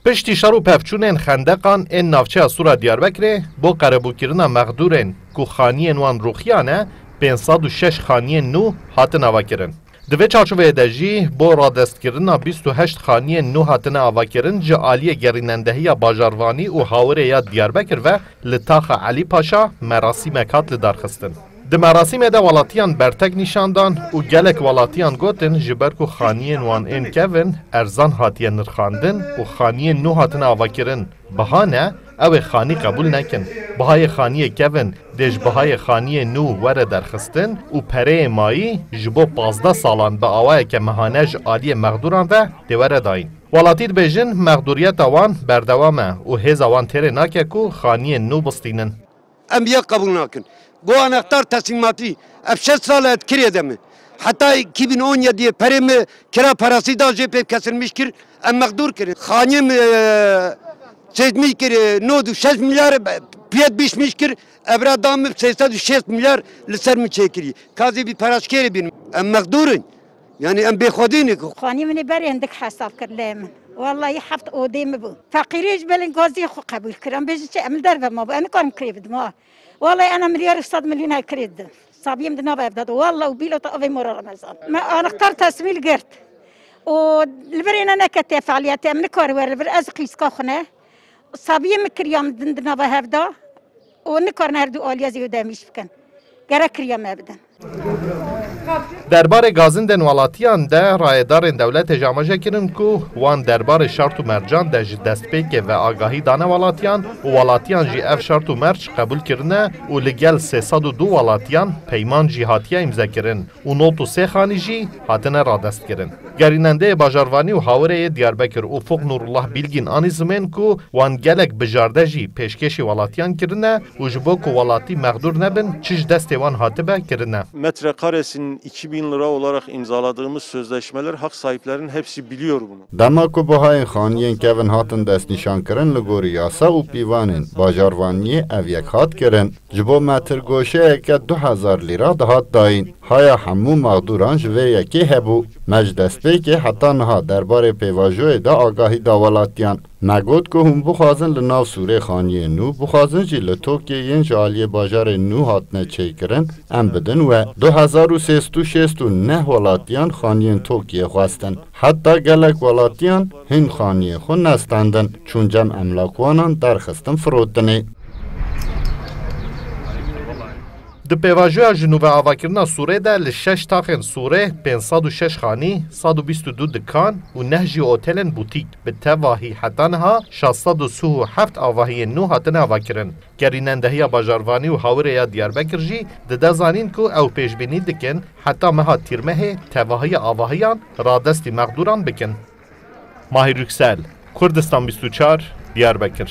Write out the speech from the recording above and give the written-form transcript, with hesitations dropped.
پشتی شر و پفچونین خندقان این نافچه سورا دیاربکر با قربوکرنا مغدورین کو خانیین وان روخیانه 506 خانیین نو هاتن آواکرن. دوی چارچوبه دجی با رادستکرنا 28 خانیین نو هاتن آواکرن جا آلی گرینندهی باجاروانی و هاوره یا دیاربکر و لطاخ علی پاشا مراسم کات لدارخستن. د مراسم ده ولاتیان برتگ نشاندان و گلک ولاتیان گوتن جبرکو خانیین وان این کون ارزان هاتیان نرخاندن و خانیین نو هاتن آواکرن بهانه او خانی قبول نکن. بهای خانی کون دج بهای خانی نو وره درخستن و پره مایی جبو 15 سالان به آوه که مهانج آلی مغدوران و دوره داین. ولاتید بیجن مغدوریت آوان بردوامه و هز آوان تره ناکه کو خانی نو بستینن. انبیا قبول نکن. بو انختار تصمیماتی افشت سال ات کریه دمه. حتی 2017 پرم کرا پراسی دا جبه کسرمیش کر ام مقدور کرد. خانیم سیدمی کرد 9.6 میلیارد پیت بیش میش کرد. ابرا دام 306 میلیارد لسر میچکری. کازی بی پراش کری بینم. ام مقدورن. يعني ام بخودينك خاني من بري عندك حساب كلام والله يحفظ اوديم بو فقيريش بلن غازي خو قبول كرام بيجي عمل درب ما انا كان كريد ما والله انا مليار 100 مليون هاي كريد صابيم دنا بابداد والله وبيلو طافي مور رمضان ما انا اخترت تسميل قرت والبرين انا كتي فعاليات من كور ور بر ازقيس كخنه صابيم كريام دنا بهفدا ونكور نردو اوليا زيودا مش بكن گره کریم ابدن. دربار گازندن ولاتیان ده رایدارن دولت جامعه کردن کو وان دربار شرط و مرجان ده دست پیک و آگاهی دانه ولاتیان و ولاتیان جی اف شرط و مرج قبول کردن و لگل 302 ولاتیان پیمان جهاتیه امضا کردن و 93 خانی جی هاتنه را دست کردن. گریننده باجاروانی و هاوره دیاربکر افق نورالله بیلگین آنی زمین کو وان گلک بجارده جی پیشکشی ولاتیان کردن و جبو کو ولاتی مقدور نبن چش دست وان hatibe kirine. Metrekaresinin 2000 lira olarak imzaladığımız sözleşmeler hak sahiplerinin hepsi biliyor bunu. Damaku buhay xaniyen kevin hatın dest nişan kirin ligori yasa u pivanin bajarvaniye evyek hat kirin. Jibo metr goşe eke 2000 lira dahat dayin. Haya hamu mağduran jve yeki hebu. Mecdestpeki hatta naha derbare pevajoye da agahi davalatiyan. نگود که هم بخوازن لناو سوره خانیه نو بخوازن جی لطوکیه ین جالی باجار نو هاتنه چی کرن ام بدن و 2369 ولاتیان خانیه توکیه خواستن حتی گلک ولاتیان هن خانیه خون نستندن چون جمع املاکوانان درخستن فرودنه. د پیواژویا جنوب آواکرنا سوره ده لشش تاخن سوره 506 خانی 122 دکان و نهجی اوتلن بوتیک به تواهی حتانها 637 آواهی نو هاتن آواکرن گرینندهی باجاروانی و هاوره یا دیاربکر جی ده زانین کو او پیشبینی دکن حتی مها تیرمه تواهی آواهیان را دستی مقدوران بکن. ماهی رکسل کردستان 24 دیاربکر